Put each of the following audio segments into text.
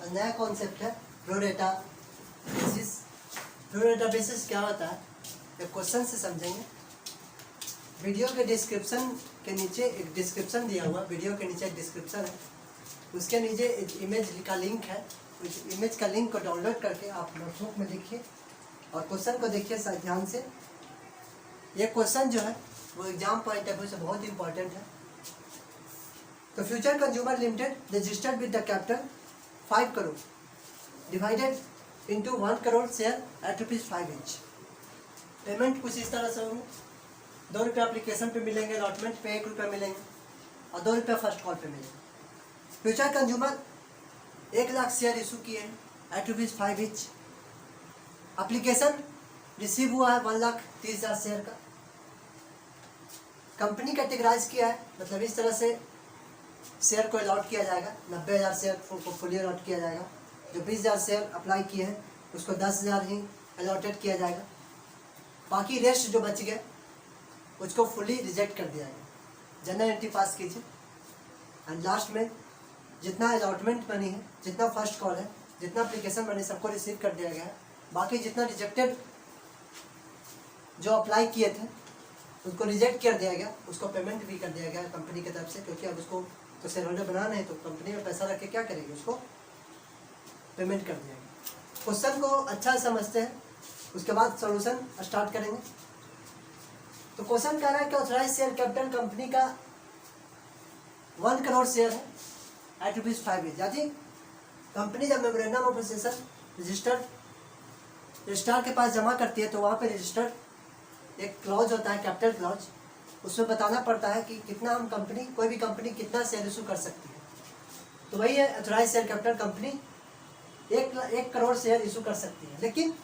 नया कॉन्सेप्ट है pro rata basis. Pro rata basis क्या होता है, एक क्वेश्चन से समझेंगे। वीडियो के डिस्क्रिप्शन के नीचे एक डिस्क्रिप्शन दिया हुआ, वीडियो के नीचे एक डिस्क्रिप्शन है, उसके नीचे एक इमेज का लिंक है। उस इमेज का लिंक को डाउनलोड करके आप नोटबुक में लिखिए और क्वेश्चन को देखिए ध्यान से। ये क्वेश्चन जो है वो एग्जाम पॉइंट ऑफ व्यू से बहुत इंपॉर्टेंट है। तो future consumer limited registered with the capital 5 crore divided into 1 crore share eight ₹5 each. Payment कुछ इस तरह से होंगे, ₹2 एप्लीकेशन पे मिलेंगे, अलॉटमेंट पे ₹1 मिलेंगे और ₹2 फर्स्ट कॉल पे मिलेंगे। Future consumer 1 lakh share issue किए हैं एट ₹5 ईच। एप्लीकेशन रिसीव हुआ है 1,30,000 शेयर का। कंपनी कैटेगराइज किया है, मतलब इस तरह से शेयर को अलॉट किया जाएगा। 90,000 शेयर को फुली अलॉट किया जाएगा। जो 20,000 शेयर अप्लाई किए हैं उसको 10,000 ही अलॉटेड किया जाएगा। बाकी रेस्ट जो बच गए उसको फुली रिजेक्ट कर दिया जाएगा। जनरल एंट्री पास कीजिए एंड लास्ट में जितना अलॉटमेंट बनी है, जितना फर्स्ट कॉल है, जितना एप्लीकेशन बनी, सबको रिसीव कर दिया गया है। बाकी जितना रिजेक्टेड जो अप्लाई किए थे उसको रिजेक्ट कर दिया गया, उसको पेमेंट भी कर दिया गया कंपनी की तरफ से, क्योंकि अब उसको तो शेयर होल्डर बनाना है तो कंपनी में पैसा रख के क्या करेगी, उसको पेमेंट कर दिया गया। क्वेश्चन को अच्छा समझते हैं, उसके बाद सॉल्यूशन स्टार्ट करेंगे। तो क्वेश्चन कह रहा है कि ऑथराइज शेयर कैपिटल कंपनी का 1 करोड़ शेयर है एट ₹5 ईच। यानी कंपनी जब मेमोरेंडम ऑफ एसोसिएशन रजिस्ट्रार के पास जमा करती है तो वहाँ पे रजिस्टर्ड एक क्लॉज होता है, कैपिटल क्लॉज। उसमें बताना पड़ता है कि कितना हम कंपनी, कोई भी कंपनी कितना शेयर इशू कर सकती है। तो वही है authorise share capital, company 1 crore share issue कर सकती है, लेकिन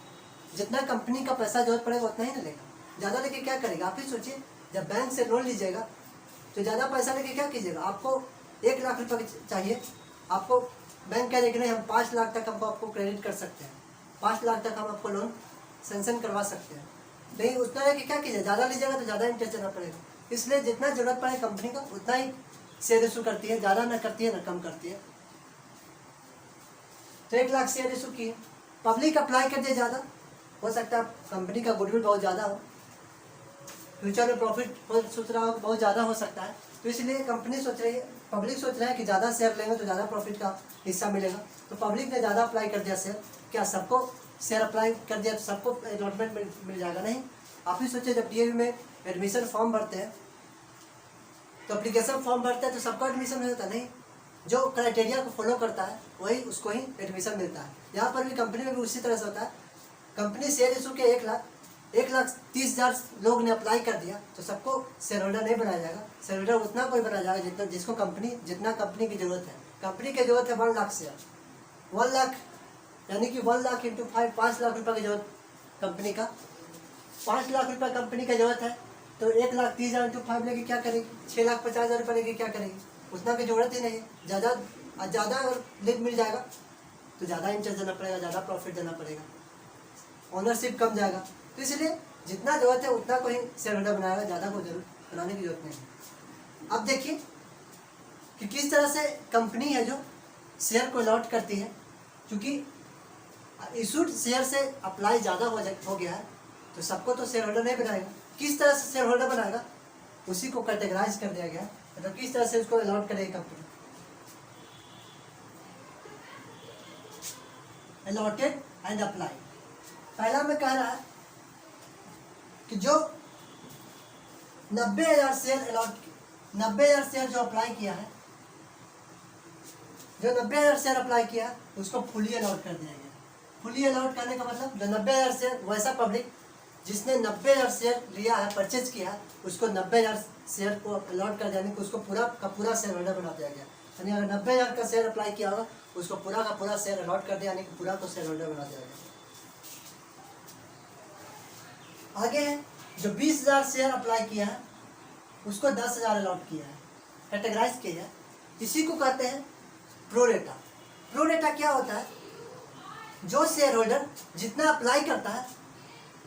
जितना कंपनी का पैसा जरूरत पड़ेगा उतना ही ना लेगा। ज़्यादा लेके क्या करेगा, आप ही सोचिए। जब बैंक से लोन लीजिएगा तो ज़्यादा पैसा लेके क्या कीजिएगा, आपको 1 लाख रुपये चाहिए, आपको बैंक कह देगा नहीं हम 5 लाख तक हमको आपको क्रेडिट कर सकते हैं, 5 लाख तक हम आपको लोन सेंक्शन करवा सकते हैं। नहीं, उतना लेके क्या कीजिए, ज़्यादा लीजिएगा तो ज़्यादा इंटरेस्ट देना पड़ेगा। इसलिए जितना ज़रूरत पड़े कंपनी का उतना ही शेयर इशू करती है, ज़्यादा ना करती है ना कम करती है। तो 1 लाख शेयर इशू किए, पब्लिक अप्लाई कर दिए, ज़्यादा हो सकता है कंपनी का गुडविल बहुत ज़्यादा हो, फ्यूचर में प्रॉफिट सोच रहा हो बहुत ज़्यादा हो सकता है, तो इसलिए कंपनी सोच रही है, पब्लिक सोच रहा है कि ज़्यादा शेयर लेंगे तो ज़्यादा प्रॉफिट का हिस्सा मिलेगा। तो पब्लिक ने ज़्यादा अप्लाई कर दिया शेयर। क्या सबको शेयर अप्लाई कर दिया तो सबको अलॉटमेंट मिल जाएगा? नहीं। आप ही सोचिए, जब डीएवी में एडमिशन फॉर्म भरते हैं तो एप्लीकेशन फॉर्म भरते हैं तो सबको एडमिशन हो जाता नहीं, जो क्राइटेरिया को फॉलो करता है वही उसको ही एडमिशन मिलता है। यहाँ पर भी कंपनी में भी उसी तरह से होता है। कंपनी शेयर इशू के 1,30,000 लोग ने अप्लाई कर दिया तो सबको शेयर होल्डर नहीं बनाया जाएगा। शेयर होल्डर उतना कोई बनाया जाएगा जितना जिसको जितना कंपनी की जरूरत है। कंपनी की जरूरत है 1 लाख शेयर, 1 लाख यानी कि 1 लाख इंटू 5, 5 लाख रुपये की जरूरत कंपनी का, 5 लाख रुपये कंपनी का जरूरत है। तो 1,30,000 इंटू 5 लेके क्या करेगी, 6,50,000 रुपये लेके क्या करेगी, उतना की जरूरत ही नहीं है। ज़्यादा अगर लीड मिल जाएगा तो ज़्यादा इंटरेस्ट देना पड़ेगा, ज़्यादा प्रॉफिट देना पड़ेगा, ओनरशिप कम जाएगा। तो इसलिए जितना जरूरत है उतना को ही शेयर होल्डर बनाएगा, ज़्यादा को जरूरत बनाने की जरूरत नहीं है। अब देखिए कि किस तरह से कंपनी है जो शेयर को अलॉट करती है, क्योंकि इशूड शेयर से अप्लाई ज़्यादा हो गया है तो सबको तो शेयर होल्डर नहीं बनाएगा। किस तरह से शेयर होल्डर बनाएगा उसी को कैटेगराइज कर दिया गया है, मतलब किस तरह से उसको अलॉट करेगी कंपनी। Allotted and apply. पहला में कह रहा है कि जो 90,000 शेयर 90,000 शेयर जो अप्लाई किया है, जो 90,000 शेयर अप्लाई किया उसको फुली अलॉट कर दिया गया। फुली अलॉट करने का मतलब जो 90,000 शेयर, वैसा पब्लिक जिसने 90,000 शेयर लिया है, परचेज किया है, उसको 90,000 शेयर को अलॉट कर देने को उसको पूरा का पूरा शेयर होल्डर बना दिया गया। यानी अगर 90,000 का शेयर अप्लाई किया होगा उसको पूरा का पूरा शेयर अलॉट कर दिया, यानी कि पूरा को शेयर होल्डर बना दिया गया। आगे है जो 20,000 शेयर अप्लाई किया है उसको 10,000 अलॉट किया है, कैटेगराइज किया है। इसी को कहते हैं प्रोरेटा। प्रोरेटा क्या होता है, जो शेयर होल्डर जितना अप्लाई करता है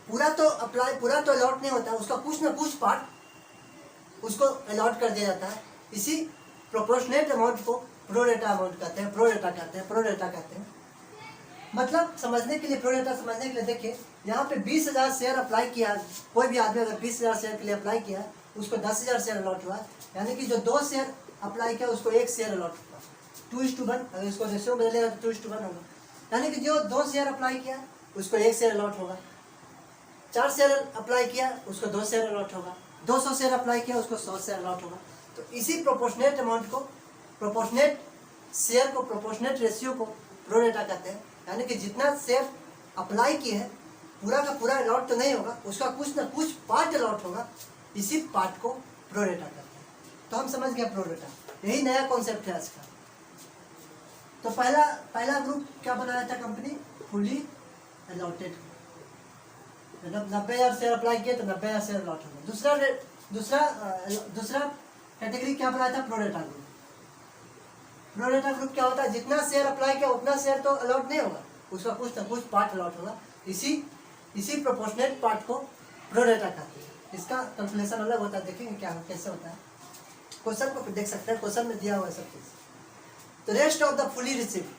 पूरा तो अलॉट नहीं होता, उसका कुछ ना कुछ पार्ट उसको अलॉट कर दिया जाता है। इसी प्रोपोर्शनेट अमाउंट को प्रो रेटा अमाउंट कहते हैं, प्रो रेटा कहते हैं, प्रो रेटा कहते हैं। मतलब समझने के लिए, प्रो रेटा समझने के लिए देखिए, यहाँ पे 20,000 शेयर अप्लाई किया, कोई भी आदमी अगर 20,000 शेयर के लिए अप्लाई किया, उसको 10,000 शेयर अलॉट हुआ, यानी कि जो 2 शेयर अप्लाई किया उसको 1 शेयर अलॉट हुआ, 2:1। अगर इसको रेशियो बदलेगा तो 2:1 होगा, यानी कि जो 2 शेयर अप्लाई किया उसको 1 शेयर अलॉट होगा, 4 शेयर अप्लाई किया उसको 2 शेयर अलॉट होगा, 200 शेयर अप्लाई किया उसको 100 शेयर अलॉट होगा। तो इसी प्रोपोर्शनेट अमाउंट को, प्रोपोर्शनेट शेयर को, प्रोपोर्शनेट रेशियो को प्रो रेटा कहते हैं। यानी कि जितना शेयर अप्लाई किए हैं पूरा का पूरा अलॉट तो नहीं होगा, उसका कुछ ना कुछ पार्ट अलॉट होगा, इसी पार्ट को प्रो रेटा कहते हैं। तो हम समझ गए प्रो रेटा, यही नया कॉन्सेप्ट है आज का। तो पहला ग्रुप क्या बनाया था कंपनी, फुली अलॉटेड, मतलब 90,000 शेयर अप्लाई किए तो 90,000 शेयर अलॉट होगा। दूसरा कैटेगरी क्या बनाया था, प्रो रेटा ग्रुप। प्रो रेटा ग्रुप क्या होता है, जितना शेयर अप्लाई किया उतना शेयर तो अलॉट नहीं होगा, उसका कुछ ना कुछ पार्ट अलॉट होगा, इसी प्रोपोर्शनेट पार्ट को प्रो रेटा कहते हैं। इसका कैलकुलेशन अलग होता है, देखेंगे क्या कैसे होता है, क्वेश्चन को देख सकते हैं, क्वेश्चन में दिया हुआ है सब चीज। तो rest of the fully receive,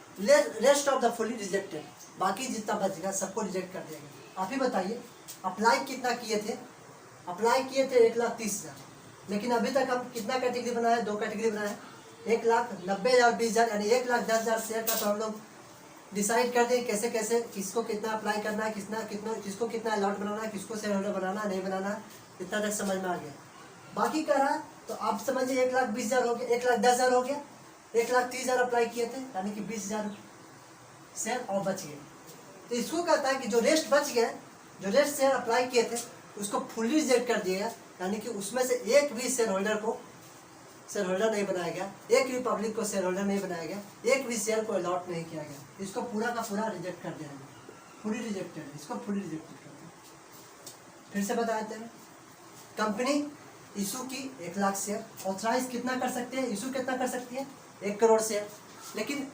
rest of the fully rejected, बाकी जितना बचेगा सबको रिजेक्ट कर दिया गया। आप ही बताइए, अप्लाई कितना किए थे, अप्लाई किए थे 1,30,000, लेकिन अभी तक हम कितना कैटेगरी बनाया है, 2 कैटेगरी बनाया है, 1,90,000, 20,000, यानी 1,10,000 शेयर का तो हम लोग डिसाइड कर दें कैसे कैसे, किसको कितना अप्लाई करना है, किसको कितना अलॉट बनाना है, किसको शेयर होल्डर बनाना है, नहीं बनाना है, इतना तक समझ में आ गया। बाकी कह रहा है तो आप समझिए 1,20,000 हो गया, 1,10,000 हो गया, 1,30,000 अप्लाई किए थे, यानी कि 20,000 शेयर और बच गए। तो इसको कहता है कि जो रेस्ट बच गया, जो रेस्ट शेयर अप्लाई किए थे उसको फुल्ली रिजेक्ट कर दिया गया, यानी कि उसमें से एक भी शेयर होल्डर को शेयर होल्डर नहीं बनाया गया, एक भी पब्लिक को शेयर होल्डर नहीं बनाया गया, एक भी शेयर को अलॉट नहीं किया गया, इसको पूरा का पूरा रिजेक्ट कर दिया गया, फुली रिजेक्टेड, इसको फुली रिजेक्टेड कर दिया। फिर से बताते हैं, कंपनी इशू की 1,00,000 शेयर, ऑथराइज कितना कर सकते हैं, इशू कितना कर सकती है, 1 करोड़ शेयर, लेकिन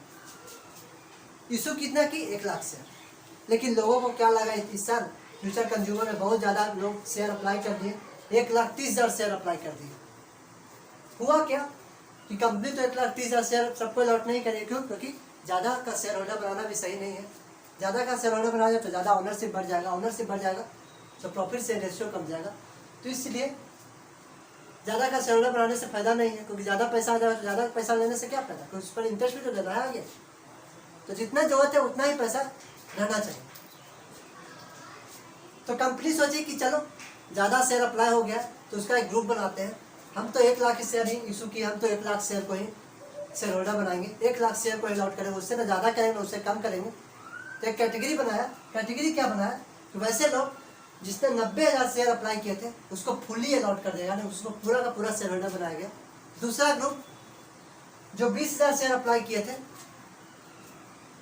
इशू कितना की 1,00,000 शेयर, लेकिन लोगों को क्या लगा इस साल फ्यूचर कंज्यूमर में बहुत ज़्यादा लोग शेयर अप्लाई कर दिए, 1,30,000 शेयर अप्लाई कर दिए। हुआ क्या कि कंपनी तो 1,30,000 शेयर सबको अलॉट नहीं करेगी, क्यों, क्योंकि ज़्यादा का शेयर होल्डर बनाना भी सही नहीं है, ज़्यादा का शेयर होल्डर बनाया तो ज़्यादा ऑनरशिप बढ़ जाएगा, ऑनरशिप बढ़ जाएगा तो प्रॉफिट से रेशियो कम जाएगा, तो इसलिए ज़्यादा का शेयर होल्डर बनाने से फायदा नहीं है, क्योंकि ज़्यादा पैसा आ जाएगा, ज़्यादा पैसा लेने से क्या फायदा, क्योंकि उस पर इंटरेस्ट भी तो देना है आगे, तो जितना जरूरत है उतना ही पैसा रहना चाहिए। तो कंपनी सोची कि चलो ज़्यादा शेयर अप्लाई हो गया तो उसका एक ग्रुप बनाते हैं, हम तो 1,00,000 शेयर ही इशू किए, हम तो 1,00,000 शेयर को ही शेयर होल्डर बनाएंगे, 1,00,000 शेयर को अलॉट करेंगे, उससे ना ज़्यादा करेंगे उससे कम करेंगे। तो एक कैटेगरी बनाया, कैटेगरी क्या बनाया कि वैसे लोग जिसने 90,000 शेयर अप्लाई किए थे उसको फुली अलॉट कर देगा, नहीं उसको पूरा का पूरा शेयर होल्डर बनाया गया। दूसरा ग्रुप जो 20,000 शेयर अप्लाई किए थे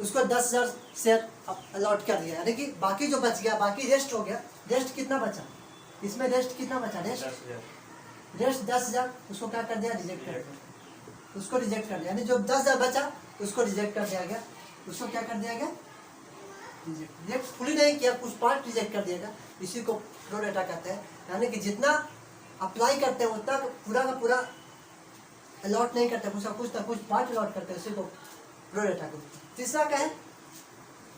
उसको 10,000 शेयर अलॉट कर दिया, यानी कि बाकी जो बच गया, बाकी रेस्ट हो गया, रेस्ट कितना बचा, इसमें रेस्ट कितना बचा, रेस्ट 10,000, उसको क्या कर दिया, रिजेक्ट कर दिया, उसको रिजेक्ट कर दिया, यानी जो 10,000 बचा उसको रिजेक्ट कर दिया गया, उसको क्या कर दिया गया, रिजेक्ट फुली नहीं किया, कुछ पार्ट रिजेक्ट कर दिया गया, इसी को प्रो रेटा कहते हैं। यानी कि जितना अप्लाई करते हैं उतना पूरा का पूरा अलॉट नहीं करते, उसका कुछ ना कुछ पार्ट अलॉट करते हैं, उसी को प्रो रेटा कहते हैं। तीसरा क्या है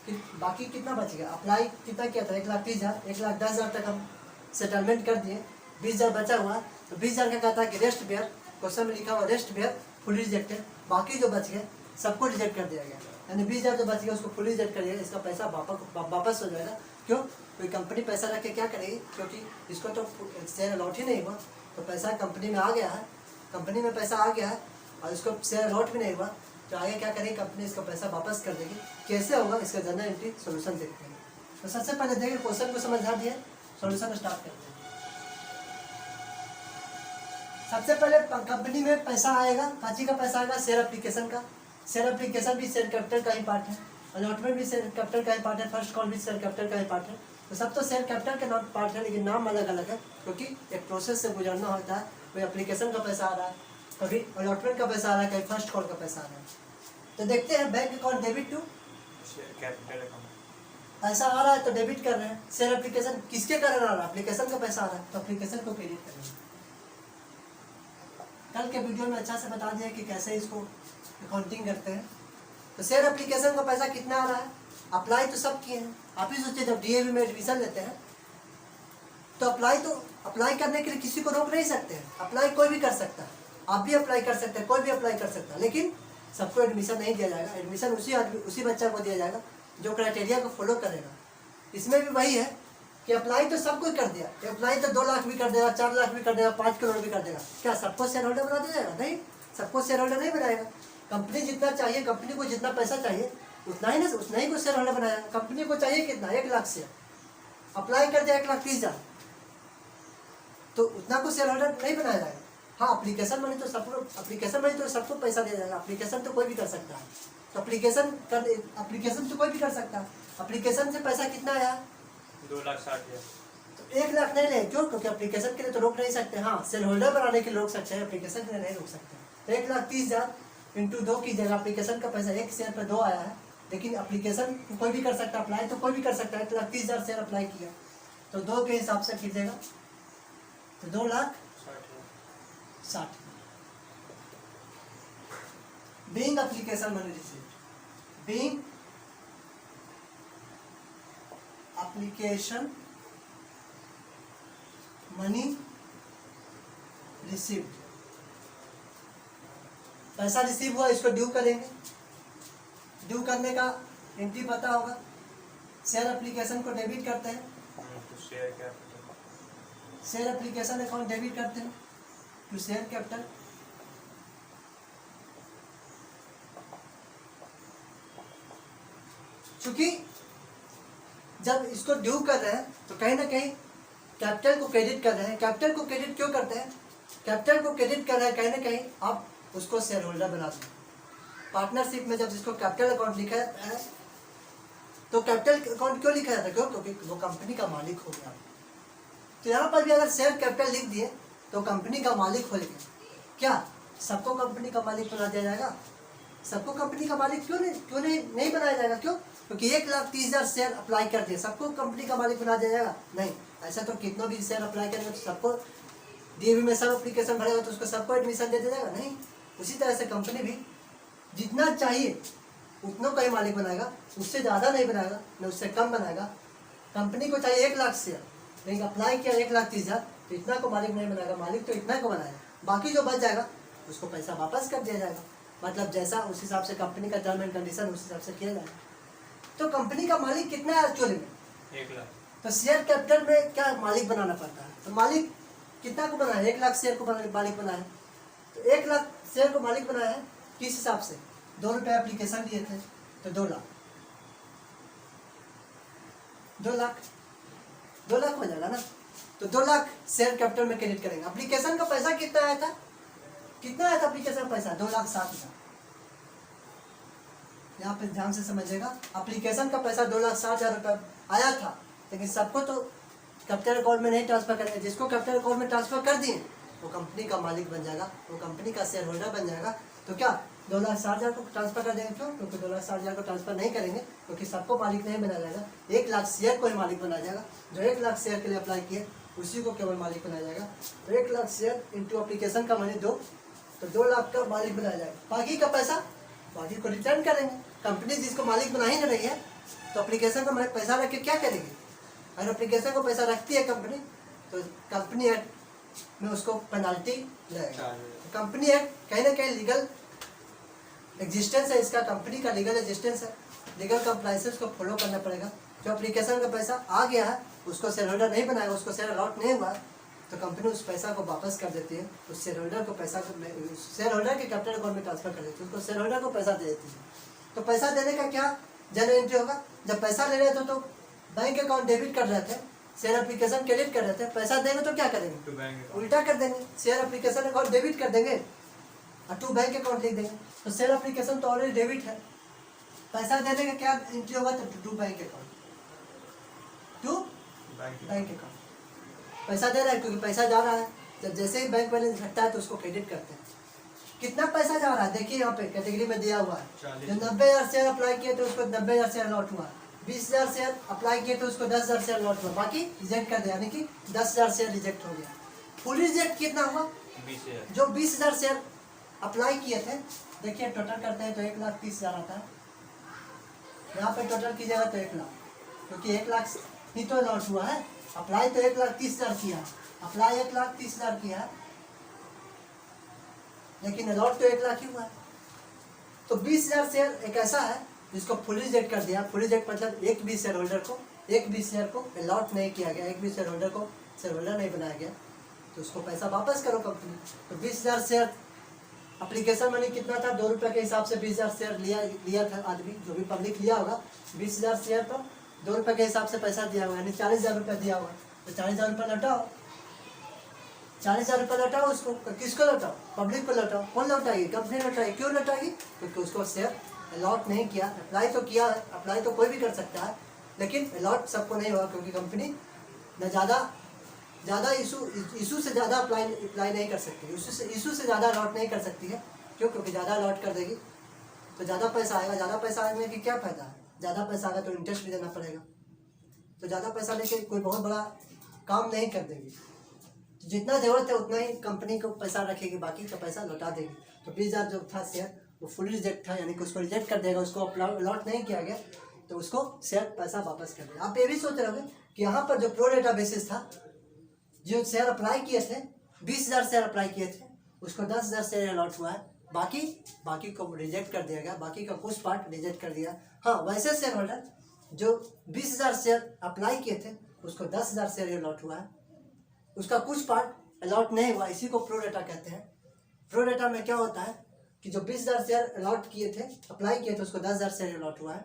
कि बाकी कितना बच गया, अप्लाई कितना किया था 1,30,000, 1,10,000 तक हम सेटलमेंट कर दिए, 20,000 बचा हुआ, तो 20,000 का कहता है कि रेस्ट बेयर, क्वेश्चन में लिखा हुआ रेस्ट बेयर फुली रिजेक्टेड, बाकी जो बच गए सबको रिजेक्ट कर दिया गया, यानी 20,000 जो बच गया उसको फुली रिजेक्ट कर दिया, इसका पैसा वापस हो जाएगा। क्यों, कोई कंपनी पैसा रख के क्या करेगी, क्योंकि इसको तो शेयर अलॉट ही नहीं हुआ, तो पैसा कंपनी में आ गया है, कंपनी में पैसा आ गया है और इसको शेयर अलॉट भी नहीं हुआ, तो आगे क्या करेगी कंपनी, इसका पैसा वापस कर देगी। कैसे होगा, इसका जनरल एंट्री सोल्यूशन देखते हैं। तो सबसे पहले देखिए क्वेश्चन को समझा दिए, सोल्यूशन स्टार्ट करते हैं। सबसे पहले कंपनी में पैसा आएगा, काची का पैसा आएगा, शेयर एप्लीकेशन का, शेयर एप्लीकेशन भी शेयर कैपिटल का ही पार्ट है, अलॉटमेंट भी शेयर कैपिटल का ही पार्ट है, फर्स्ट कॉल भी शेयर कैपिटल का ही पार्ट है, तो सब तो शेयर कैपिटल के नाम पार्ट है, लेकिन नाम अलग अलग है, क्योंकि एक प्रोसेस से गुजरना होता है। कोई एप्लीकेशन का पैसा आ रहा है, कभी अलॉटमेंट का पैसा आ रहा है, कभी फर्स्ट कॉल का पैसा आ रहा है। तो देखते हैं bank account debit to capital account, ऐसा आ रहा है तो डेबिट कर रहे हैं। शेयर एप्लीकेशन किसके कारण आ रहा है, एप्लीकेशन का पैसा आ रहा है तो एप्लीकेशन को क्रेडिट कर रहे हैं। कल के वीडियो में अच्छा से बता दिया कि कैसे इसको अकाउंटिंग करते हैं। तो शेयर एप्लीकेशन का पैसा कितना आ रहा है? अप्लाई तो सब किए हैं। आप ही सोचिए, जब डीएवी में एडमिशन लेते हैं तो अप्लाई करने के लिए किसी को रोक नहीं सकते हैं। अप्लाई कोई भी कर सकता है, आप भी अप्लाई कर सकते हैं, कोई भी अप्लाई कर सकता है, लेकिन सबको एडमिशन नहीं दिया जाएगा। एडमिशन उसी बच्चा को दिया जाएगा जो क्राइटेरिया को फॉलो करेगा। इसमें भी वही है कि अप्लाई तो सब कोई कर दिया, अप्लाई तो 2 लाख भी कर देगा, 4 लाख भी कर देगा, 5 करोड़ भी कर देगा, क्या सबको शेयर होल्डर बना दिया जाएगा? नहीं, सबको शेयर होल्डर नहीं बनाएगा। कंपनी जितना चाहिए, कंपनी को जितना पैसा चाहिए उतना ही को शेयर होल्डर बनाया। कंपनी को चाहिए कितना? 1 लाख शेयर, अप्लाई कर दिया 1,30,000, तो उतना को शेयर होल्डर नहीं बनाया जाएगा। हाँ, एप्लीकेशन मनी तो सबको पैसा दिया जाएगा। एप्लीकेशन तो कोई भी कर सकता है, तो एप्लीकेशन तो कोई भी कर सकता है। एप्लीकेशन से पैसा कितना आया? 2,60,000। तो 1 लाख नहीं ले, क्यों? क्योंकि एप्लीकेशन के लिए तो रोक नहीं सकते। हाँ, शेयर होल्डर बनाने के लिए रोक सकते हैं, एप्लीकेशन के लिए नहीं रोक सकते। तो 1,30,000 इंटू 2 कीजिएगा, एप्लीकेशन का पैसा 1 शेयर पर 2 आया है, लेकिन एप्लीकेशन कोई भी कर सकता है, अप्लाई तो कोई भी कर सकता है। 1,30,000 शेयर अप्लाई किया तो 2 के हिसाब से कीजिएगा तो 2,60,000। Being application money received, being application money received, पैसा रिसीव हुआ, इसको ड्यू करेंगे। ड्यू करने का एंट्री पता होगा। शेयर एप्लीकेशन को डेबिट करते हैं, तो share capital. Share application account debit करते हैं टू शेयर कैपिटल। क्योंकि जब इसको ड्यू कर रहे हैं तो कहीं ना कहीं कैपिटल को क्रेडिट कर रहे हैं। कैपिटल को क्रेडिट क्यों करते हैं? कैपिटल को क्रेडिट कर रहे हैं, कहीं ना कहीं आप उसको शेयर होल्डर बना दें। पार्टनरशिप में जब जिसको कैपिटल अकाउंट लिखा है, तो कैपिटल अकाउंट क्यों लिखा जाता है? क्यों? क्योंकि वो कंपनी का मालिक हो गया। तो यहाँ पर भी अगर शेयर कैपिटल लिख दिए तो कंपनी का मालिक हो गया। क्या सबको कंपनी का मालिक बना दिया जाएगा? सबको कंपनी का मालिक क्यों नहीं बनाया जाएगा? क्यों? क्योंकि 1,30,000 शेयर अप्लाई कर दिए, सबको कंपनी का मालिक बना दिया जाएगा? नहीं, ऐसा तो कितना भी शेयर अप्लाई करेंगे तो सबको डीएवी में सब एप्लीकेशन भरेगा तो उसको सबको एडमिशन दे दिया जाएगा? नहीं। उसी तरह से कंपनी भी जितना चाहिए उतना का ही मालिक बनाएगा, उससे ज़्यादा नहीं बनाएगा, न उससे कम बनाएगा। कंपनी को चाहिए 1 लाख शेयर, लेकिन अप्लाई किया 1,30,000, तो इतना को मालिक नहीं बनाएगा, मालिक तो इतना को बनाएगा। बाकी जो बच जाएगा उसको पैसा वापस कर दिया जाएगा। मतलब जैसा उस हिसाब से कंपनी का टर्म एंड कंडीशन उस हिसाब से किया जाएगा। तो कंपनी का मालिक कितना है एक्चुअली में? 1 लाख। तो शेयर कैपिटल में क्या मालिक बनाना पड़ता है? तो मालिक कितना को बनाया? 1 लाख शेयर को मालिक बनाया है। तो 1 लाख शेयर को मालिक बनाया है किस हिसाब से? 2 रुपये एप्लीकेशन दिए थे तो 2 लाख, 2 लाख हो जाएगा ना। तो 2 लाख शेयर कैपिटल में क्रेडिट करेंगे। एप्लीकेशन का पैसा कितना आया था? कितना आया था एप्लीकेशन का पैसा? 2,60,000। यहाँ पे ध्यान से समझिएगा, एप्लीकेशन का पैसा 2,60,000 रुपये आया था, लेकिन सबको तो कैपिटल अकाउंट में नहीं ट्रांसफर करेंगे। जिसको कैपिटल अकाउंट में ट्रांसफर कर दिए वो कंपनी का मालिक बन जाएगा, वो कंपनी का शेयर होल्डर बन जाएगा। तो क्या 2,60,000 को ट्रांसफर कर देंगे? क्यों? क्योंकि 2,60,000 को ट्रांसफर नहीं करेंगे, क्योंकि सबको मालिक नहीं बनाया जाएगा। 1 लाख शेयर को ही मालिक बनाया जाएगा। जो 1 लाख शेयर के लिए अप्लाई किए उसी को केवल मालिक बनाया जाएगा। तो 1 लाख शेयर इंटू एप्लीकेशन का मनी 2, तो 2 लाख का मालिक बनाया जाएगा। बाकी का पैसा बाकी को रिटर्न करेंगे। कंपनी जिसको मालिक बना ही नहीं रही है तो एप्लीकेशन का पैसा रख के क्या करेगी? अगर एप्लीकेशन को पैसा रखती है कंपनी तो कंपनी एक्ट में उसको पेनाल्टी लगेगा। तो कंपनी एक्ट कहीं ना कहीं लीगल एग्जिस्टेंस है इसका, कंपनी का लीगल एग्जिस्टेंस है, लीगल कंप्लाइंसेस को फॉलो करना पड़ेगा। जो एप्लीकेशन का पैसा आ गया है उसको शेयर होल्डर नहीं बनाएगा, उसको शेयर अलॉट नहीं हुआ तो कंपनी उस पैसा को वापस कर देती है। उस शेयर होल्डर को पैसा शेयर होल्डर के कैपिटल अकाउंट में ट्रांसफर कर देती है, उसको शेयर होल्डर को पैसा दे देती है। तो पैसा देने का क्या जनरल एंट्री होगा? जब पैसा ले रहे थे तो बैंक अकाउंट डेबिट कर रहे थे, शेयर एप्लीकेशन क्रेडिट कर रहे थे। पैसा देंगे तो क्या करेंगे? उल्टा कर देंगे, शेयर एप्लीकेशन अकाउंट डेबिट कर देंगे और टू बैंक अकाउंट लिख देंगे। तो शेयर एप्लीकेशन तो ऑलरेडी डेबिट है, पैसा देने का क्या एंट्री होगा? तो to bank account, to bank account. पैसा दे रहा है क्योंकि पैसा जा रहा है, जब जैसे ही बैंक बैलेंस घटता है तो उसको क्रेडिट करते हैं। कितना पैसा जा रहा है देखिए यहाँ पे कैटेगरी में दिया हुआ है। जो 90,000 शेयर अप्लाई किए तो उसको 90,000 शेयर लॉट हुआ, 20,000 शेयर अप्लाई किए तो उसको 10,000 शेयर लॉट हुआ, बाकी रिजेक्ट कर दिया, यानी कि 10,000 शेयर रिजेक्ट हो गया। फुल रिजेक्ट कितना हुआ? 20,000। जो 20,000 शेयर अप्लाई किए थे देखिए टोटल करते हैं तो 1,30,000 आता है। यहाँ पे टोटल कीजिएगा तो 1,00,000, क्योंकि 1,00,000 ही तो लॉस हुआ है। अप्लाई तो 1,30,000 किया, अप्लाई 1,30,000 किया है, लेकिन अलॉट तो 1,00,000 ही हुआ है। तो 20,000 शेयर एक ऐसा है जिसको फुल रिजेक्ट कर दिया। फुल रिजेक्ट मतलब एक भी शेयर होल्डर को अलॉट नहीं किया गया, एक भी शेयर होल्डर को शेयर होल्डर नहीं बनाया गया, तो उसको पैसा वापस करो कंपनी। तो 20,000 शेयर एप्लीकेशन मनी कितना था, 2 रुपये के हिसाब से 20,000 शेयर लिया था आदमी, जो भी पब्लिक लिया होगा 20,000 शेयर पर 2 रुपये के हिसाब से पैसा दिया हुआ, यानी 40,000 रुपये दिया हुआ। तो 40,000 रुपये लौटाओ, 40,000 रुपये लौटाओ उसको। किसको लौटाओ? पब्लिक को लौटाओ। कौन लौटाएगी? कंपनी लौटाएगी। क्यों लौटाएगी? क्योंकि उसको शेयर अलॉट नहीं किया। अप्लाई तो किया है, अप्लाई तो कोई भी कर सकता है, लेकिन अलॉट सबको नहीं हुआ, क्योंकि कंपनी न ज़्यादा इशू से ज़्यादा अप्लाई नहीं कर सकती, इशू से ज़्यादा अलॉट नहीं कर सकती है। क्यों? क्योंकि ज़्यादा अलॉट कर देगी तो ज़्यादा पैसा आएगा। ज़्यादा पैसा आने की क्या फ़ायदा है? ज़्यादा पैसा आएगा तो इंटरेस्ट भी देना पड़ेगा, तो ज़्यादा पैसा लेके कोई बहुत बड़ा काम नहीं कर देगी। तो जितना ज़रूरत है उतना ही कंपनी को पैसा रखेगी, बाकी का पैसा लौटा देगी। तो 20,000 जो था शेयर वो फुल रिजेक्ट था, यानी कि उसको रिजेक्ट कर देगा, उसको अलॉट नहीं किया गया, तो उसको शेयर पैसा वापस कर देगा। आप ये भी सोच रहे होंगे कि यहाँ पर जो प्रो रेटा बेसिस था, जो शेयर अप्लाई किए थे 20,000 शेयर अप्लाई किए थे, उसको 10,000 शेयर अलॉट हुआ है, बाकी को रिजेक्ट कर दिया गया, बाकी का कुछ पार्ट रिजेक्ट कर दिया। हाँ, वैसे शेयर होल्डर जो 20,000 शेयर अप्लाई किए थे उसको 10,000 शेयर अलॉट हुआ है, उसका कुछ पार्ट अलॉट नहीं हुआ, इसी को प्रो रेटा कहते हैं। प्रो रेटा में क्या होता है कि जो 20,000 शेयर अलॉट किए थे, अप्लाई किए थे, उसको 10,000 शेयर अलॉट हुआ है,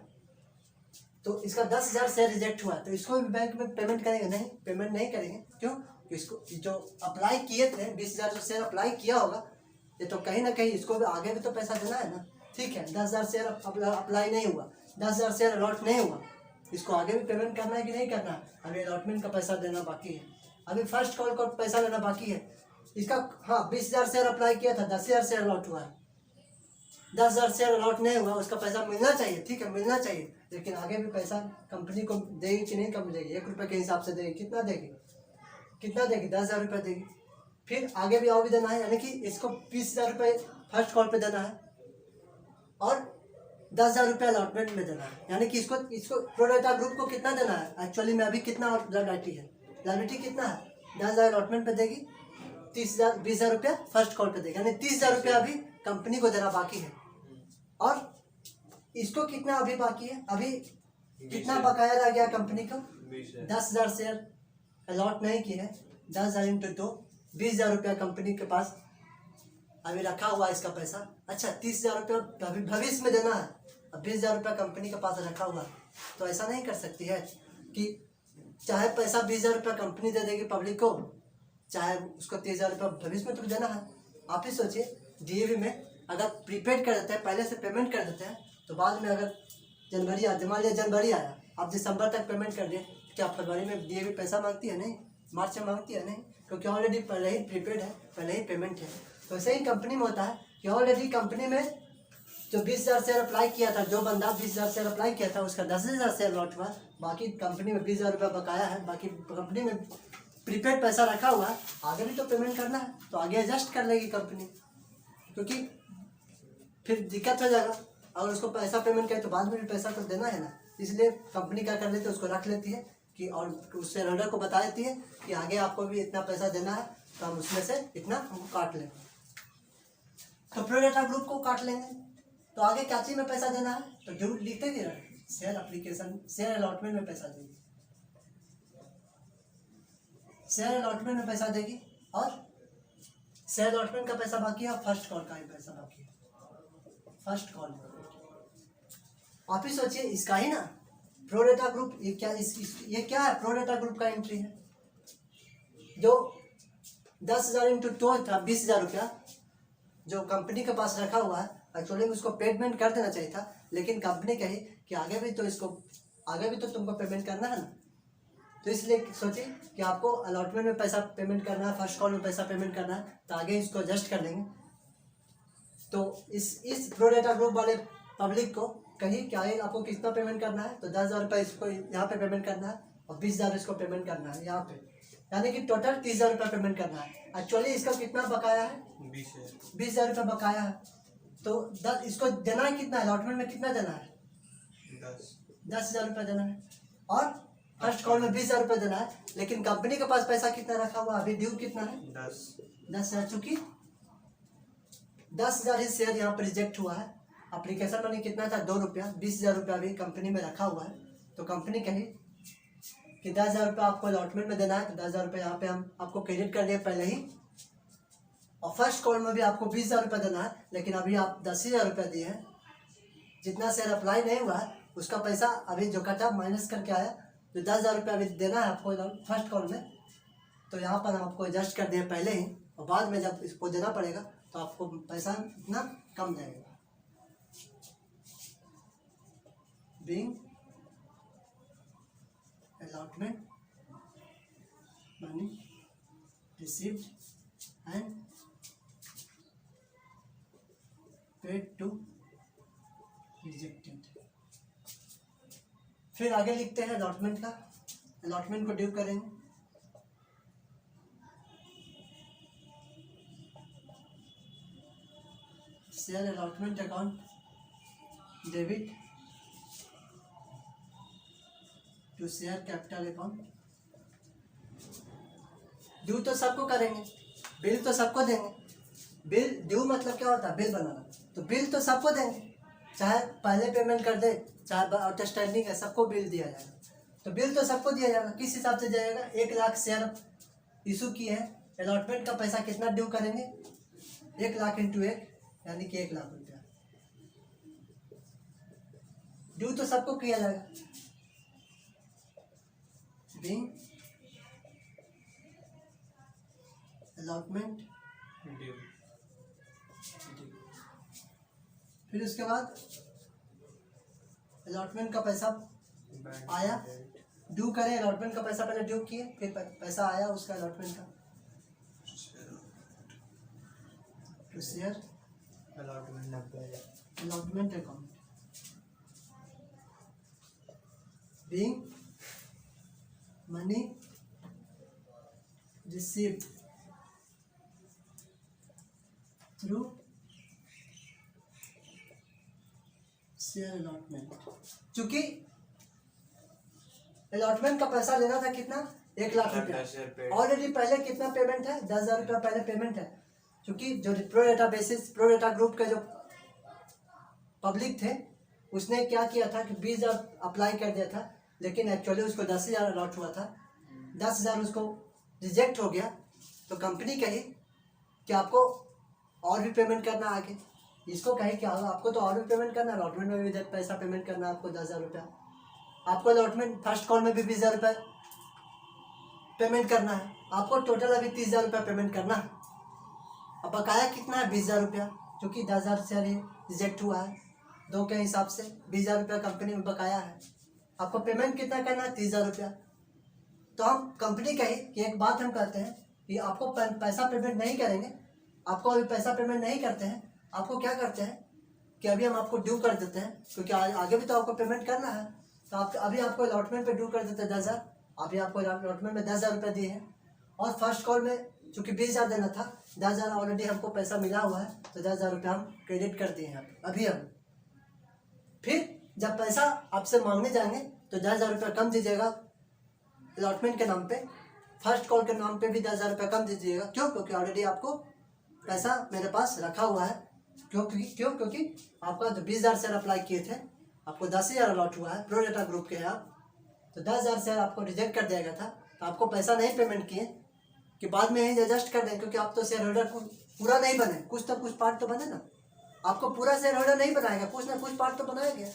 तो इसका 10,000 शेयर रिजेक्ट हुआ, तो इसको भी बैंक में पेमेंट करेंगे? नहीं, पेमेंट नहीं करेंगे। क्यों? इसको जो अप्लाई किए थे 20,000 जो शेयर अप्लाई किया होगा, ये तो कहीं ना कहीं इसको भी आगे भी तो पैसा देना है ना। ठीक है, 10,000 शेयर अप्लाई नहीं हुआ, 10,000 शेयर अलॉट नहीं हुआ, इसको आगे भी पेमेंट करना है कि नहीं करना है? अभी अलॉटमेंट का पैसा देना बाकी है, अभी फर्स्ट कॉल का पैसा देना बाकी है इसका। हाँ, 20,000 शेयर अप्लाई किया था, 10,000 शेयर अलॉट हुआ है, 10,000 शेयर अलॉट नहीं हुआ, उसका पैसा मिलना चाहिए। ठीक है, मिलना चाहिए, लेकिन आगे भी पैसा कंपनी को देगी कि नहीं? कम देगी, 1 रुपये के हिसाब से देगी। कितना देगी? 10,000 रुपये देगी। फिर आगे भी और भी देना है, यानी कि इसको 20,000 रुपये फर्स्ट कॉल पे देना है और 10,000 रुपये अलॉटमेंट में देना है, यानी कि इसको प्रो रेटा ग्रुप को कितना देना है एक्चुअली में? अभी कितना लायबिलिटी है? लायबिलिटी कितना है? 10,000 अलॉटमेंट पे देगी, 20,000 रुपया फर्स्ट कॉल पे देगी, यानी 30,000 रुपया अभी कंपनी को देना बाकी है। और इसको कितना अभी बाकी है? अभी कितना बकाया रह गया कंपनी को? 10,000 शेयर अलॉट नहीं किए हैं, 10,000 इंटू 2, 20,000 रुपया कंपनी के पास अभी रखा हुआ है इसका पैसा। अच्छा, 30,000 रुपया अभी भविष्य में देना है, अब 20,000 रुपया कंपनी के पास रखा हुआ है। तो ऐसा नहीं कर सकती है कि चाहे पैसा 20,000 रुपया कंपनी दे देगी पब्लिक को, चाहे उसको 30,000 रुपया भविष्य में तो देना है। आप ही सोचिए, डीएवी में अगर प्रीपेड कर देते हैं, पहले से पेमेंट कर देते हैं, तो बाद में अगर जनवरी मान लिया जनवरी आया, आप दिसंबर तक पेमेंट कर दिए, क्या फरवरी में डीएवी पैसा मांगती है? नहीं। मार्च में मांगती है? नहीं, क्योंकि ऑलरेडी पहले ही प्रीपेड है, पहले ही पेमेंट है। तो ऐसे ही कंपनी में होता है कि ऑलरेडी कंपनी में जो 20,000 शेयर अप्लाई किया था, जो बंदा 20,000 शेयर अप्लाई किया था, उसका 10,000 शेयर लॉट हुआ, बाकी कंपनी में 20,000 रुपया बकाया है, बाकी कंपनी में प्रीपेड पैसा रखा हुआ है, आगे भी तो पेमेंट करना है, तो आगे एडजस्ट कर लेगी कंपनी, क्योंकि फिर दिक्कत हो जाएगा। अगर उसको पैसा पेमेंट करे तो बाद में भी पैसा तो देना है ना, इसलिए कंपनी क्या कर लेती है, उसको रख लेती है कि, और उस शेयर होल्डर को बता देती है कि आगे आपको भी इतना पैसा देना है, तो हम उसमें से इतना हमको काट लेंगे। तो प्रो रेटा ग्रुप को काट लेंगे, तो आगे क्या चीज में पैसा देना है? तो जो लिखते ही रहे, शेयर एप्लीकेशन, शेयर अलॉटमेंट में पैसा देगी, शेयर अलॉटमेंट में पैसा देगी, और शेयर अलॉटमेंट का पैसा बाकी है, फर्स्ट कॉल का ही पैसा बाकी है, फर्स्ट कॉल। आप ही सोचिए, इसका ही ना प्रो रेटा ग्रुप, ये क्या है? प्रो रेटा ग्रुप का एंट्री है, जो 10,000 इंटू 2 था, 20,000 रुपया जो कंपनी के पास रखा हुआ है, एक्चुअली में उसको पेमेंट कर देना चाहिए था, लेकिन कंपनी कही कि आगे भी तो तुमको पेमेंट करना है ना, तो इसलिए सोचिए कि आपको अलॉटमेंट में पैसा पेमेंट करना है, फर्स्ट कॉल में पैसा पेमेंट करना है, तो आगे इसको एडजस्ट कर लेंगे। तो इस प्रो रेटा ग्रुप वाले पब्लिक को कहीं क्या है, आपको कितना पेमेंट करना है, तो 10,000 रुपये इसको यहाँ पे पेमेंट करना है, और 20,000 इसको पेमेंट करना है यहाँ पे, यानी कि टोटल 30,000 रुपये पेमेंट करना है। एक्चुअली इसका कितना बकाया है? 20,000 रुपये बकाया है। तो इसको देना है कितना, अलॉटमेंट में कितना देना है? 10। 10,000 रुपये देना है। और फर्स्ट कॉल में 20,000 रुपये देना है। लेकिन कंपनी के पास पैसा कितना रखा हुआ अभी, ड्यू कितना है? 10,000। चूंकि 10,000 ही शेयर यहाँ पर रिजेक्ट हुआ है। एप्लीकेशन मनी कितना था? 2 रुपया। 20,000 रुपया अभी कंपनी में रखा हुआ है। तो कंपनी कही कि 10,000 रुपये आपको अलॉटमेंट में देना है, तो 10,000 रुपये यहाँ पे हम आपको क्रेडिट कर दिए पहले ही। और फर्स्ट कॉल में भी आपको 20,000 रुपये देना है, लेकिन अभी आप 10,000 रुपये दिए हैं। जितना शेयर अप्लाई नहीं हुआ है उसका पैसा अभी जो कटा माइनस करके आया, जो 10,000 रुपये अभी देना है आपको फर्स्ट कॉल में, तो यहाँ पर हम आपको एडजस्ट कर दिए पहले ही। और बाद में जब इसको देना पड़ेगा तो आपको पैसा इतना कम जाएगा। Being allotment money received and paid to rejected. फिर आगे लिखते हैं अलॉटमेंट का। अलॉटमेंट को ड्यू करेंगे। Share allotment account debit to share capital account. Due तो सबको करेंगे, बिल तो सबको देंगे। बिल ड्यू मतलब क्या होता है? बिल बनाना। तो बिल तो सबको देंगे, चाहे पहले पेमेंट कर दे चाहे आउटस्टैंडिंग है, सबको बिल दिया जाएगा। तो बिल तो सबको दिया जाएगा। किस हिसाब से जाएगा? 1 लाख शेयर इशू किए हैं, अलॉटमेंट का पैसा कितना ड्यू करेंगे? 1 लाख इंटू 1 यानी कि 1 लाख रुपया। ड्यू तो सबको किया जाएगा। Being allotment due. फिर उसके बाद अलॉटमेंट का पैसा आया, ड्यू करें। अलॉटमेंट का पैसा पहले ड्यू किए, फिर पैसा आया उसका अलॉटमेंट का। तो share allotment account being money received through share allotment. चूंकि अलॉटमेंट का पैसा लेना था कितना? 1 लाख रुपया। ऑलरेडी पहले कितना पेमेंट है? 10,000 रुपया पहले पेमेंट है। क्योंकि जो pro data basis, pro data group के जो पब्लिक थे उसने क्या किया था कि 20,000 अप्लाई कर दिया था, लेकिन एक्चुअली उसको 10,000 अलॉट हुआ था। 10,000 उसको रिजेक्ट हो गया। तो कंपनी कही कि आपको और भी पेमेंट करना आगे। इसको कहे कि आपको तो और भी पेमेंट करना है, अलॉटमेंट में भी पैसा पेमेंट करना है आपको 10,000 रुपया। आपको अलॉटमेंट फर्स्ट कॉल में भी 20,000 रुपये पेमेंट करना है। आपको टोटल अभी 30,000 रुपया पेमेंट करना है। अब बकाया कितना है? 20,000 रुपया। क्योंकि 10,000 शेयर रिजेक्ट हुआ है, 2 के हिसाब से 20,000 रुपया कंपनी में बकाया है। आपको पेमेंट कितना करना है? 30,000 रुपया। तो हम कंपनी कही कि एक बात हम करते हैं कि आपको पैसा पेमेंट नहीं करेंगे, आपको अभी पैसा पेमेंट नहीं करते हैं। आपको क्या करते हैं कि अभी हम आपको ड्यू कर देते हैं, क्योंकि आगे भी तो आपको पेमेंट करना है। तो आप अभी आपको अलॉटमेंट पे ड्यू कर देते हैं 10,000। अभी आपको अलॉटमेंट में 10,000 रुपये दिए हैं। और फर्स्ट कॉल में चूँकि 20,000 देना था, 10,000 ऑलरेडी हमको पैसा मिला हुआ है, तो 10,000 रुपये हम क्रेडिट कर दिए हैं अभी हम। फिर जब पैसा आपसे मांगने जाएंगे तो 10,000 रुपये कम दीजिएगा अलॉटमेंट के नाम पे। फर्स्ट कॉल के नाम पे भी 10,000 रुपये कम दीजिएगा। क्यों? क्योंकि ऑलरेडी आपको पैसा मेरे पास रखा हुआ है। क्योंकि आपका जो 20,000 शेयर अप्लाई किए थे, आपको 10,000 अलॉट हुआ है। प्रो डेटा ग्रुप के हैं आप, तो 10,000 शेयर आपको रिजेक्ट कर दिया गया था। तो आपको पैसा नहीं पेमेंट किए कि बाद में ही एडजस्ट कर दें, क्योंकि आप तो शेयर होल्डर पूरा नहीं बने, कुछ तो कुछ पार्ट तो बने ना। आपको पूरा शेयर होल्डर नहीं बनाएगा, कुछ ना कुछ पार्ट तो बनाया गया,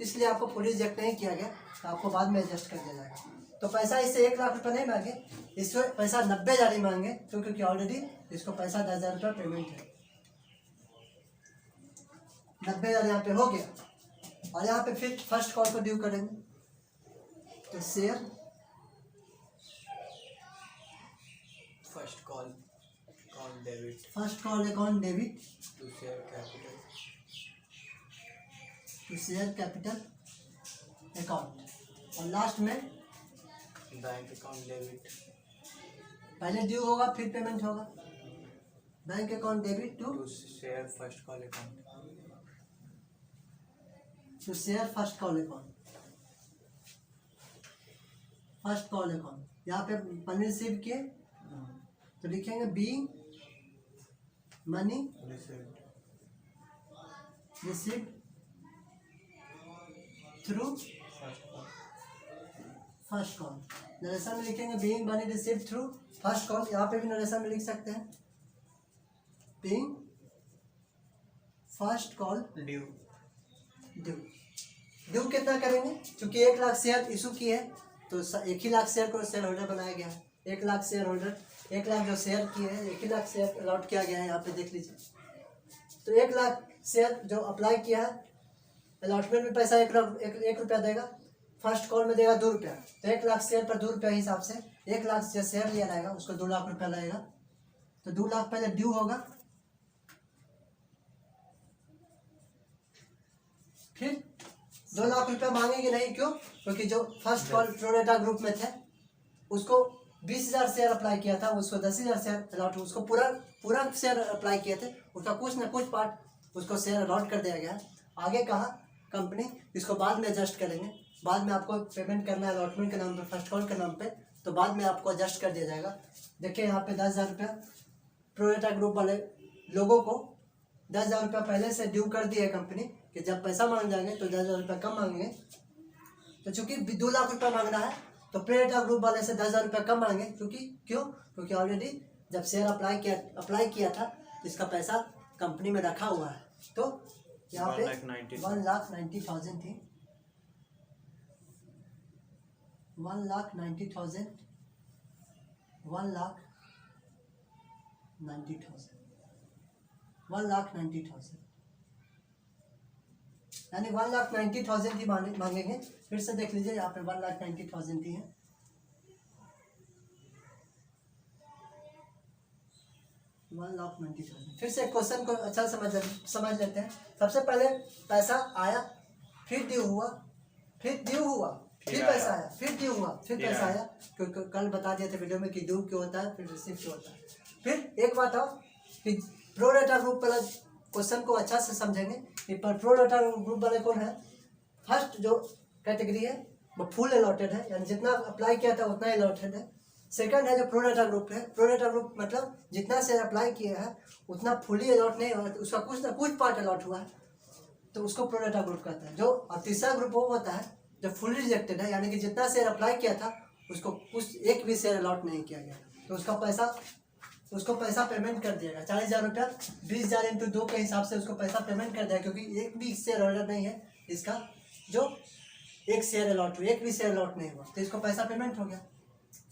इसलिए आपको पूरी रिजेक्ट नहीं किया गया। तो आपको बाद में एडजस्ट कर दिया जाएगा। तो पैसा इससे 1 लाख रुपये नहीं मांगे, इससे पैसा 90,000 ही मांगे, क्योंकि ऑलरेडी इसको पैसा 10,000 रुपये पेमेंट है। 90,000 यहाँ पे हो गया। और यहाँ पे फिर फर्स्ट कॉल को ड्यू करेंगे। तो share first call debit to share capital account. और लास्ट में बैंक अकाउंट डेबिट। पहले ड्यू होगा फिर पेमेंट होगा। Bank account debit to share first call account. To share first call account. First call account यहाँ पे मनी रिसीव किए तो लिखेंगे being money received received through first call first call. Narration में लिखेंगे being money received through first call. यहाँ पे भी नरेशन में लिख सकते हैं being first call due due. Due कितना करेंगे? क्योंकि 1 लाख शेयर इशू की है तो 1 ही लाख शेयर को शेयर होल्डर बनाया गया है। 1 लाख शेयर होल्डर 1 लाख जो शेयर किए हैं 1 ही लाख शेयर अलॉट किया गया है। यहाँ पे देख लीजिए तो 1 लाख शेयर जो अप्लाई किया है अलॉटमेंट में पैसा 1 रुपया देगा, फर्स्ट कॉल में देगा 2 रुपया। तो 1 लाख शेयर पर 2 रुपया हिसाब से 1 लाख जो शेयर लिया रहेगा उसको 2 लाख रुपया लगेगा। तो 2 लाख पहले ड्यू होगा, फिर 2 लाख रुपया मांगेंगे नहीं। क्यों? क्योंकि जो फर्स्ट कॉल प्रोरेटा ग्रुप में थे उसको 20,000 शेयर अप्लाई किया था, उसको 10,000 शेयर अलॉट, उसको पूरा शेयर अप्लाई किए थे, उसका कुछ ना कुछ पार्ट उसको शेयर अलॉट कर दिया गया। आगे कहा कंपनी इसको बाद में एडजस्ट करेंगे, बाद में आपको पेमेंट करना है अलॉटमेंट के नाम पे, फर्स्ट कॉल के नाम पे, तो बाद में आपको एडजस्ट कर दिया जाएगा। देखिए यहाँ पे 10,000 रुपया प्रोरेटा ग्रुप वाले लोगों को 10,000 रुपया पहले से ड्यू कर दिया है कंपनी कि जब पैसा मांग जाएंगे तो 10,000 रुपया कम मांगेंगे। तो चूंकि 2 लाख रुपया मांगना है तो प्रोरेटा ग्रुप वाले से 10,000 रुपया कम मांगे। क्योंकि ऑलरेडी जब शेयर अप्लाई किया था तो इसका पैसा कंपनी में रखा हुआ है। तो यहाँ पे 1,90,000 थी, 1,90,000 यानी 1,90,000 ही मांगेंगे। फिर से देख लीजिए यहाँ पे 1,90,000 ही है। फिर से क्वेश्चन को अच्छा समझ लेते हैं। सबसे पहले पैसा आया, फिर ड्यू हुआ, फिर पैसा आया, फिर ड्यू हुआ, फिर पैसा आया। क्योंकि कल बता दिए थे वीडियो में कि ड्यू क्यों होता है, फिर रिसीव क्यों होता है। फिर एक बात और कि प्रोरेटा ग्रुप वाला क्वेश्चन को अच्छा से समझेंगे कि प्रोरेटा ग्रुप वाले कौन है। फर्स्ट जो कैटेगरी है वो फुल अलॉटेड है, यानी जितना अप्लाई किया था उतना अलॉटेड है। सेकंड है जो प्रोरेटा ग्रुप है, प्रोरेटा ग्रुप मतलब जितना शेयर अप्लाई किया है उतना फुली अलॉट नहीं हुआ, उसका कुछ ना कुछ पार्ट अलॉट हुआ है, तो उसको प्रोरेटा ग्रुप कहते हैं। जो और तीसरा ग्रुप वो होता है जो फुली रिजेक्टेड है, यानी कि जितना शेयर अप्लाई किया था उसको कुछ एक भी शेयर अलॉट नहीं किया गया, तो उसको पैसा पेमेंट कर दिया गया। 40,000 रुपया 20,000 इंटू 2 के हिसाब से उसको पैसा पेमेंट कर दिया, क्योंकि एक भी शेयर होल्डर नहीं है इसका जो एक शेयर अलॉट हुआ, एक भी शेयर अलॉट नहीं हुआ, तो इसको पैसा पेमेंट हो गया।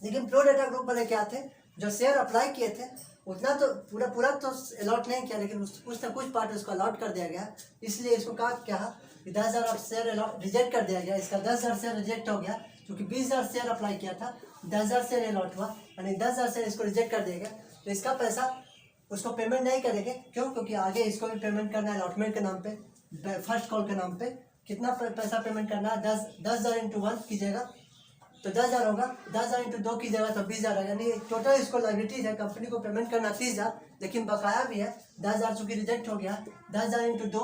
लेकिन प्रोरेटा ग्रुप वाले क्या थे, जो शेयर अप्लाई किए थे उतना तो पूरा तो अलॉट नहीं किया, लेकिन कुछ ना कुछ पार्ट उसको अलॉट कर दिया गया। इसलिए इसको कहा क्या कि 10,000 शेयर रिजेक्ट कर दिया गया। इसका 10,000 शेयर रिजेक्ट हो गया, क्योंकि 20,000 शेयर अप्लाई किया था, 10,000 शेयर अलॉट हुआ, यानी 10,000 शेयर इसको रिजेक्ट कर दिया। तो इसका पैसा उसको पेमेंट नहीं करेंगे। क्यों? क्योंकि आगे इसको भी पेमेंट करना है अलॉटमेंट के नाम पे, फर्स्ट कॉल के नाम पे। कितना पैसा पेमेंट करना है? 10,000 इंटू 1 कीजिएगा तो 10,000 होगा, 10,000 इंटू 2 कीजिएगा तो 20,000 है, यानी टोटल इसको लायबिलिटीज है कंपनी को पेमेंट करना 30,000, लेकिन बकाया भी है 10,000 चूँकि रिजेक्ट हो गया। 10,000 इंटू 2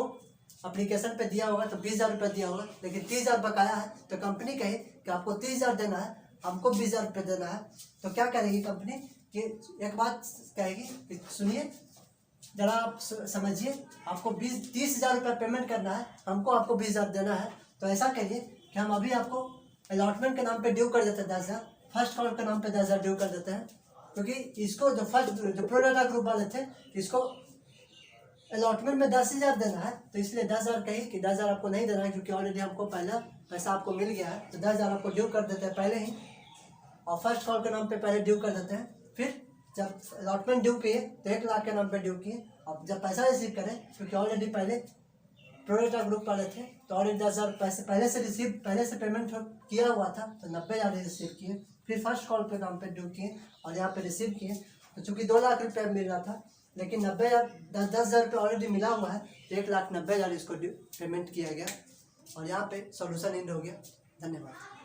अप्लीकेशन पे दिया होगा तो 20,000 रुपये दिया होगा, लेकिन 30,000 बकाया है। तो कंपनी कहे कि आपको 30,000 देना है, हमको 20,000 रुपये देना है, तो क्या करेगी कंपनी कि एक बात कहेगी कि सुनिए जरा आप समझिए, आपको 30,000 रुपये पेमेंट करना है, हमको आपको 20,000 देना है। तो ऐसा करिए कि हम अभी आपको अलॉटमेंट के नाम पे ड्यू कर देते हैं 10,000, फर्स्ट कॉल के नाम पे 10,000 ड्यू कर देते हैं, क्योंकि इसको जो प्रोरेटा ग्रुप वाले थे इसको अलॉटमेंट में 10,000 देना है, तो इसलिए 10,000 कही कि 10,000 आपको नहीं देना है, क्योंकि ऑलरेडी हमको पहला पैसा आपको मिल गया है, तो 10,000 आपको ड्यू कर देते हैं पहले ही, और फर्स्ट कॉल के नाम पे पहले ड्यू कर देते हैं। फिर जब अलॉटमेंट ड्यू किए तो 1 लाख के नाम पे ड्यू किए, और जब पैसा रिसीव करें, क्योंकि ऑलरेडी पहले प्रोरेटा ग्रुप वाले थे तो ऑलरेडी 10,000 पैसे पहले से पेमेंट किया हुआ था, तो 90,000 रिसीव किए। फिर फर्स्ट कॉल पे नाम पे ड्यू किए और यहाँ पे रिसीव किए, तो चूँकि 2 लाख रुपये मिल रहा था, लेकिन 10,000 रुपये ऑलरेडी मिला हुआ है, तो 1,90,000 इसको पेमेंट किया गया, और यहाँ पे सॉल्यूशन एंड हो गया। धन्यवाद।